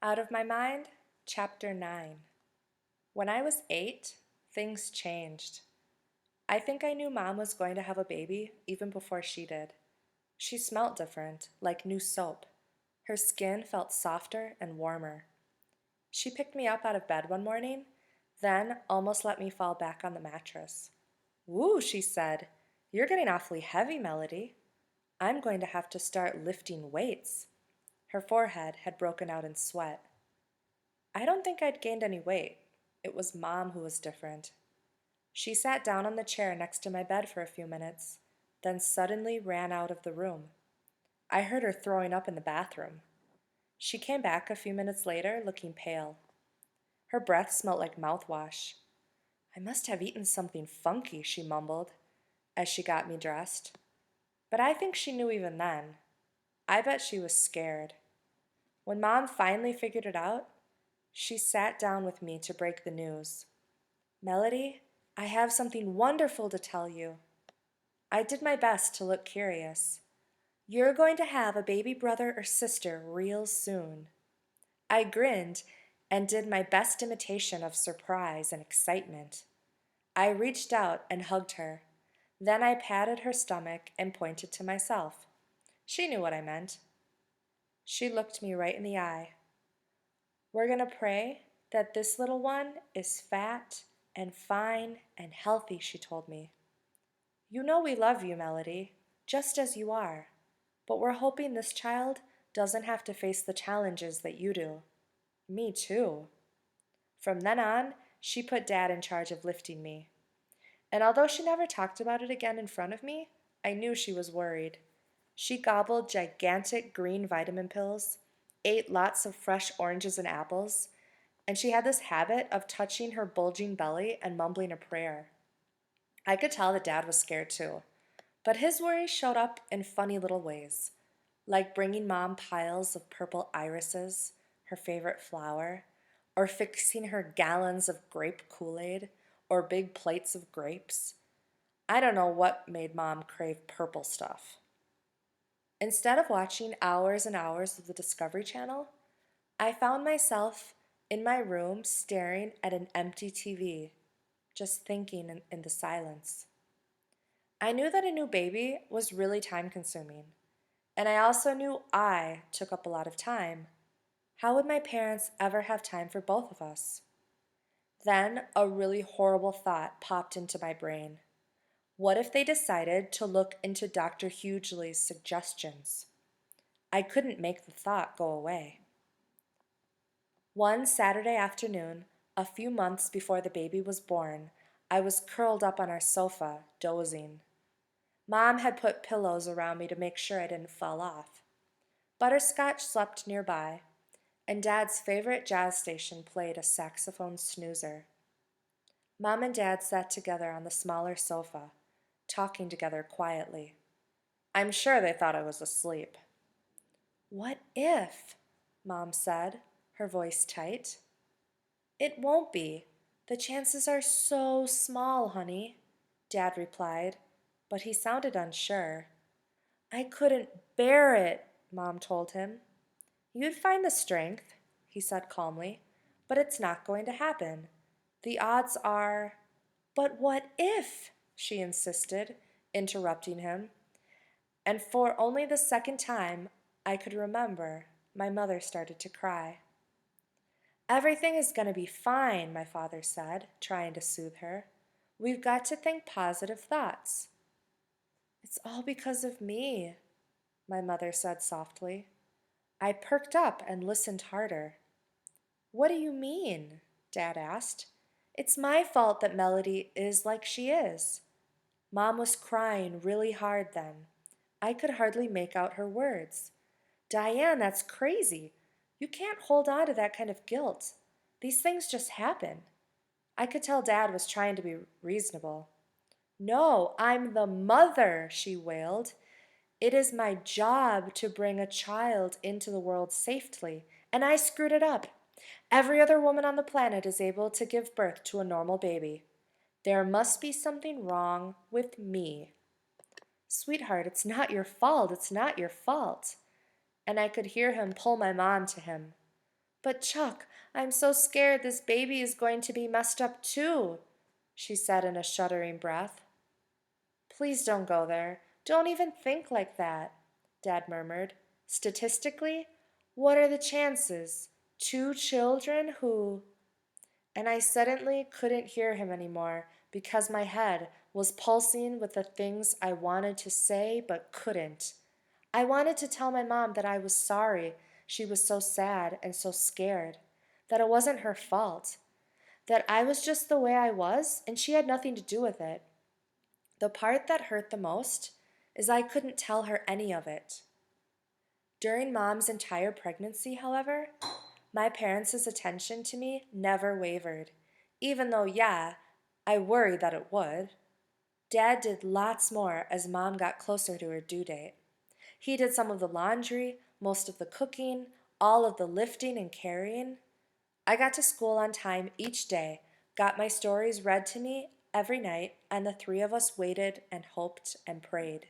Out of My Mind, Chapter 9. When I was 8, things changed. I think I knew Mom was going to have a baby even before she did. She smelt different, like new soap. Her skin felt softer and warmer. She picked me up out of bed one morning, then almost let me fall back on the mattress. "Woo," she said. "You're getting awfully heavy, Melody. I'm going to have to start lifting weights." Her forehead had broken out in sweat. I don't think I'd gained any weight. It was Mom who was different. She sat down on the chair next to my bed for a few minutes, then suddenly ran out of the room. I heard her throwing up in the bathroom. She came back a few minutes later, looking pale. Her breath smelled like mouthwash. "I must have eaten something funky," she mumbled, as she got me dressed. But I think she knew even then. I bet she was scared. When Mom finally figured it out, she sat down with me to break the news. "Melody, I have something wonderful to tell you." I did my best to look curious. "You're going to have a baby brother or sister real soon." I grinned and did my best imitation of surprise and excitement. I reached out and hugged her. Then I patted her stomach and pointed to myself. She knew what I meant. She looked me right in the eye. "We're going to pray that this little one is fat and fine and healthy," she told me. "You know we love you, Melody, just as you are, but we're hoping this child doesn't have to face the challenges that you do." Me too. From then on, she put Dad in charge of lifting me. And although she never talked about it again in front of me, I knew she was worried. She gobbled gigantic green vitamin pills, ate lots of fresh oranges and apples, and she had this habit of touching her bulging belly and mumbling a prayer. I could tell that Dad was scared too, but his worries showed up in funny little ways, like bringing Mom piles of purple irises, her favorite flower, or fixing her gallons of grape Kool-Aid, or big plates of grapes. I don't know what made Mom crave purple stuff. Instead of watching hours and hours of the Discovery Channel, I found myself in my room staring at an empty TV, just thinking in the silence. I knew that a new baby was really time consuming, and I also knew I took up a lot of time. How would my parents ever have time for both of us? Then a really horrible thought popped into my brain. What if they decided to look into Dr. Hughley's suggestions? I couldn't make the thought go away. One Saturday afternoon, a few months before the baby was born, I was curled up on our sofa, dozing. Mom had put pillows around me to make sure I didn't fall off. Butterscotch slept nearby, and Dad's favorite jazz station played a saxophone snoozer. Mom and Dad sat together on the smaller sofa, talking together quietly. I'm sure they thought I was asleep. "What if?" Mom said, her voice tight. "It won't be. The chances are so small, honey," Dad replied, but he sounded unsure. "I couldn't bear it," Mom told him. "You'd find the strength," he said calmly, "but it's not going to happen. The odds are—" "But what if?" she insisted, interrupting him. And for only the second time I could remember, my mother started to cry. "Everything is going to be fine," my father said, trying to soothe her. "We've got to think positive thoughts." "It's all because of me," my mother said softly. I perked up and listened harder. "What do you mean?" Dad asked. "It's my fault that Melody is like she is." Mom was crying really hard then. I could hardly make out her words. "Diane, that's crazy. You can't hold on to that kind of guilt. These things just happen." I could tell Dad was trying to be reasonable. "No, I'm the mother," she wailed. "It is my job to bring a child into the world safely, and I screwed it up. Every other woman on the planet is able to give birth to a normal baby. There must be something wrong with me." "Sweetheart, it's not your fault. It's not your fault." And I could hear him pull my mom to him. But Chuck, I'm so scared this baby is going to be messed up too, she said in a shuddering breath. Please don't go there. Don't even think like that, Dad murmured. Statistically, what are the chances? Two children who... And I suddenly couldn't hear him anymore because my head was pulsing with the things I wanted to say but couldn't. I wanted to tell my mom that I was sorry she was so sad and so scared, that it wasn't her fault, that I was just the way I was and she had nothing to do with it. The part that hurt the most is I couldn't tell her any of it. During Mom's entire pregnancy, however, my parents' attention to me never wavered, even though, yeah, I worried that it would. Dad did lots more as Mom got closer to her due date. He did some of the laundry, most of the cooking, all of the lifting and carrying. I got to school on time each day, got my stories read to me every night, and the three of us waited and hoped and prayed.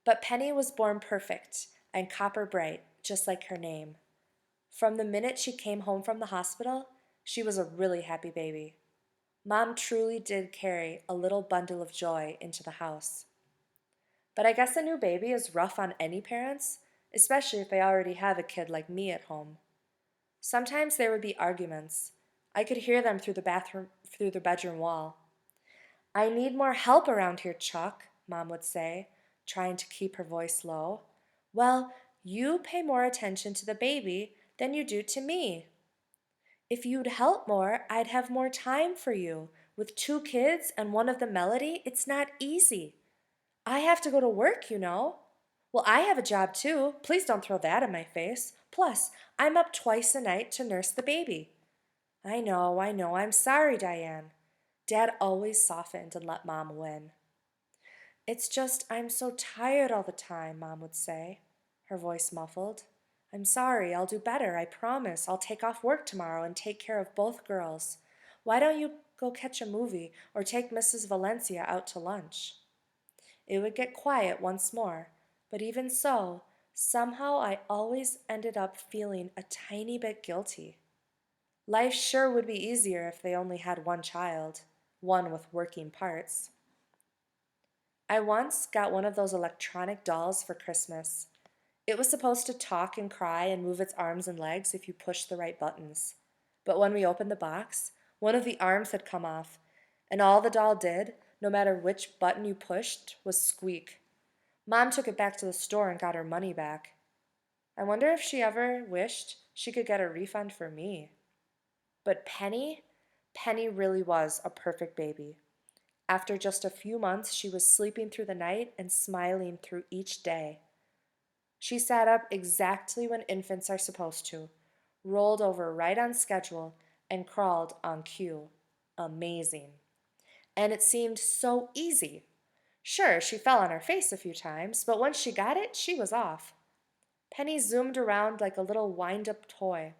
But Penny was born perfect and copper bright, just like her name. From the minute she came home from the hospital, she was a really happy baby. Mom truly did carry a little bundle of joy into the house. But I guess a new baby is rough on any parents, especially if they already have a kid like me at home. Sometimes there would be arguments. I could hear them through the bedroom wall. I need more help around here, Chuck, Mom would say, trying to keep her voice low. Well, you pay more attention to the baby than you do to me. If you'd help more, I'd have more time for you. With two kids and one of them Melody, it's not easy. I have to go to work, you know. Well, I have a job too. Please don't throw that in my face. Plus, I'm up twice a night to nurse the baby. I know, I'm sorry, Diane. Dad always softened and let Mom win. It's just I'm so tired all the time, Mom would say, her voice muffled. I'm sorry, I'll do better, I promise. I'll take off work tomorrow and take care of both girls. Why don't you go catch a movie or take Mrs. Valencia out to lunch? It would get quiet once more, but even so, somehow I always ended up feeling a tiny bit guilty. Life sure would be easier if they only had one child, one with working parts. I once got one of those electronic dolls for Christmas. It was supposed to talk and cry and move its arms and legs if you pushed the right buttons. But when we opened the box, one of the arms had come off, and all the doll did, no matter which button you pushed, was squeak. Mom took it back to the store and got her money back. I wonder if she ever wished she could get a refund for me. But Penny really was a perfect baby. After just a few months, she was sleeping through the night and smiling through each day. She sat up exactly when infants are supposed to, rolled over right on schedule, and crawled on cue. Amazing. And it seemed so easy. Sure, she fell on her face a few times, but once she got it, she was off. Penny zoomed around like a little wind-up toy.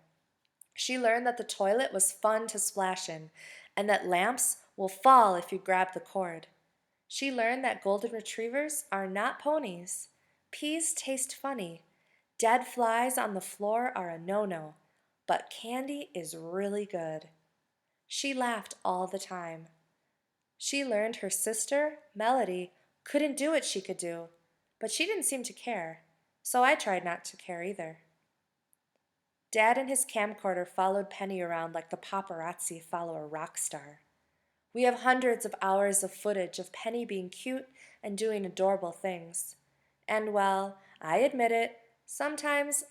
She learned that the toilet was fun to splash in, and that lamps will fall if you grab the cord. She learned that golden retrievers are not ponies. Peas taste funny. Dead flies on the floor are a no-no, but candy is really good. She laughed all the time. She learned her sister, Melody, couldn't do what she could do, but she didn't seem to care, so I tried not to care either. Dad and his camcorder followed Penny around like the paparazzi follow a rock star. We have hundreds of hours of footage of Penny being cute and doing adorable things. And well, I admit it, sometimes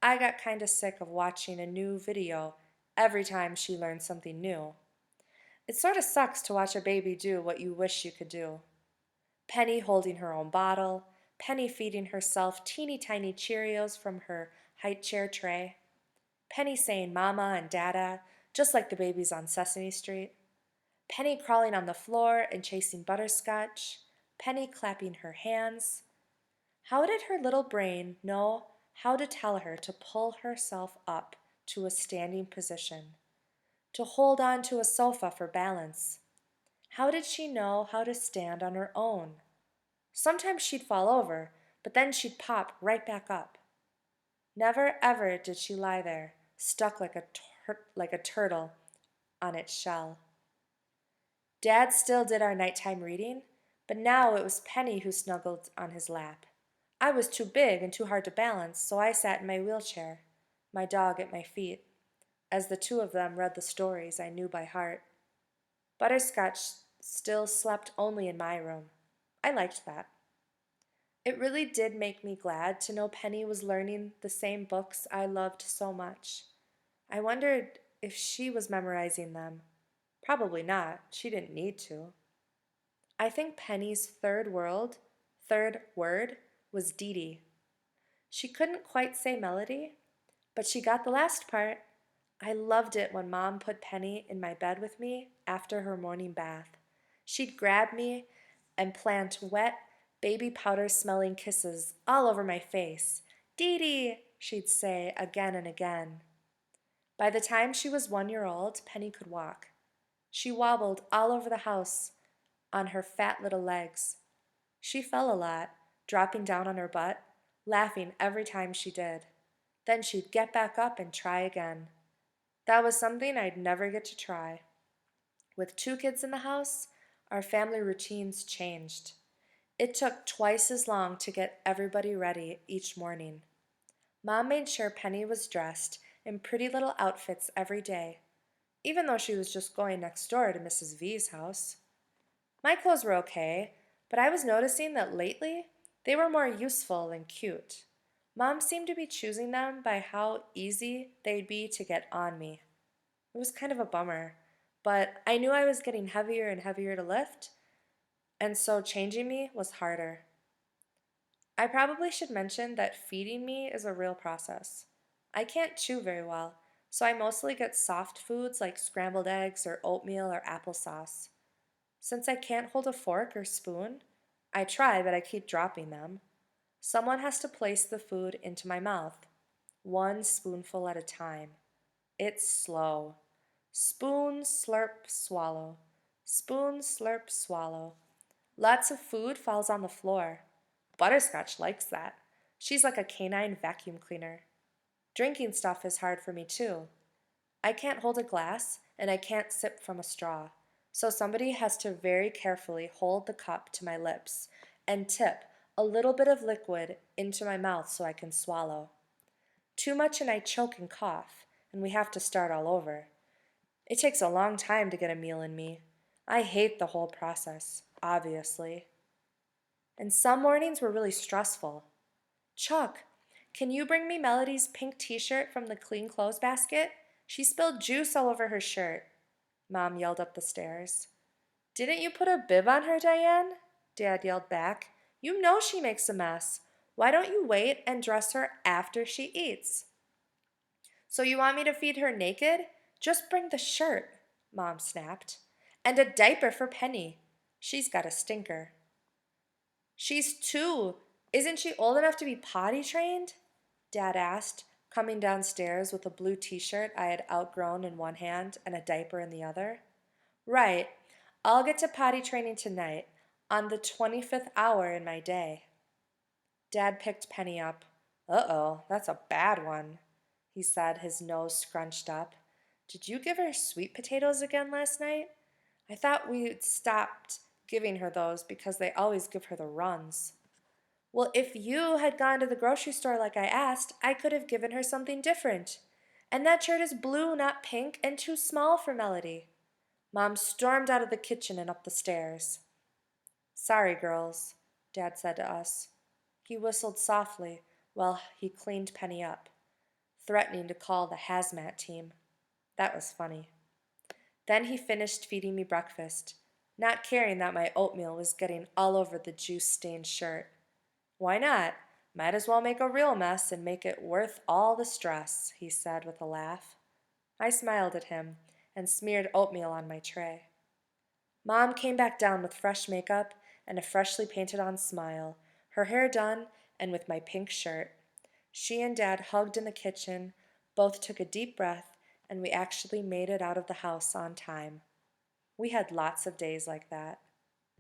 I got kinda sick of watching a new video every time she learned something new. It sorta sucks to watch a baby do what you wish you could do. Penny holding her own bottle, Penny feeding herself teeny tiny Cheerios from her high chair tray, Penny saying mama and dada, just like the babies on Sesame Street, Penny crawling on the floor and chasing butterscotch, Penny clapping her hands. How did her little brain know how to tell her to pull herself up to a standing position, to hold on to a sofa for balance? How did she know how to stand on her own? Sometimes she'd fall over, but then she'd pop right back up. Never ever did she lie there, stuck like a turtle on its shell. Dad still did our nighttime reading, but now it was Penny who snuggled on his lap. I was too big and too hard to balance, so I sat in my wheelchair, my dog at my feet, as the two of them read the stories I knew by heart. Butterscotch still slept only in my room. I liked that. It really did make me glad to know Penny was learning the same books I loved so much. I wondered if she was memorizing them. Probably not. She didn't need to. I think Penny's third word, was Dee Dee. She couldn't quite say melody, but she got the last part. I loved it when Mom put Penny in my bed with me after her morning bath. She'd grab me and plant wet, baby powder smelling kisses all over my face. Dee Dee, she'd say again and again. By the time she was 1 year old, Penny could walk. She wobbled all over the house on her fat little legs. She fell a lot, dropping down on her butt, laughing every time she did. Then she'd get back up and try again. That was something I'd never get to try. With 2 kids in the house, our family routines changed. It took twice as long to get everybody ready each morning. Mom made sure Penny was dressed in pretty little outfits every day, even though she was just going next door to Mrs. V's house. My clothes were okay, but I was noticing that lately they were more useful than cute. Mom seemed to be choosing them by how easy they'd be to get on me. It was kind of a bummer, but I knew I was getting heavier and heavier to lift, and so changing me was harder. I probably should mention that feeding me is a real process. I can't chew very well, so I mostly get soft foods like scrambled eggs or oatmeal or applesauce. Since I can't hold a fork or spoon, I try, but I keep dropping them. Someone has to place the food into my mouth, 1 spoonful at a time. It's slow. Spoon, slurp, swallow. Spoon, slurp, swallow. Lots of food falls on the floor. Butterscotch likes that. She's like a canine vacuum cleaner. Drinking stuff is hard for me too. I can't hold a glass and I can't sip from a straw. So somebody has to very carefully hold the cup to my lips and tip a little bit of liquid into my mouth so I can swallow. Too much and I choke and cough, and we have to start all over. It takes a long time to get a meal in me. I hate the whole process, obviously. And some mornings were really stressful. Chuck, can you bring me Melody's pink t-shirt from the clean clothes basket? She spilled juice all over her shirt. Mom yelled up the stairs. Didn't you put a bib on her, Diane? Dad yelled back. You know she makes a mess. Why don't you wait and dress her after she eats? So you want me to feed her naked? Just bring the shirt, Mom snapped. And a diaper for Penny. She's got a stinker. She's 2. Isn't she old enough to be potty trained? Dad asked, coming downstairs with a blue t-shirt I had outgrown in one hand and a diaper in the other. Right. I'll get to potty training tonight, on the 25th hour in my day. Dad picked Penny up. Uh-oh, that's a bad one, he said, his nose scrunched up. Did you give her sweet potatoes again last night? I thought we'd stopped giving her those because they always give her the runs. Well, if you had gone to the grocery store like I asked, I could have given her something different. And that shirt is blue, not pink, and too small for Melody. Mom stormed out of the kitchen and up the stairs. Sorry, girls, Dad said to us. He whistled softly while he cleaned Penny up, threatening to call the hazmat team. That was funny. Then he finished feeding me breakfast, not caring that my oatmeal was getting all over the juice-stained shirt. Why not? Might as well make a real mess and make it worth all the stress, he said with a laugh. I smiled at him and smeared oatmeal on my tray. Mom came back down with fresh makeup and a freshly painted-on smile, her hair done and with my pink shirt. She and Dad hugged in the kitchen, both took a deep breath, and we actually made it out of the house on time. We had lots of days like that.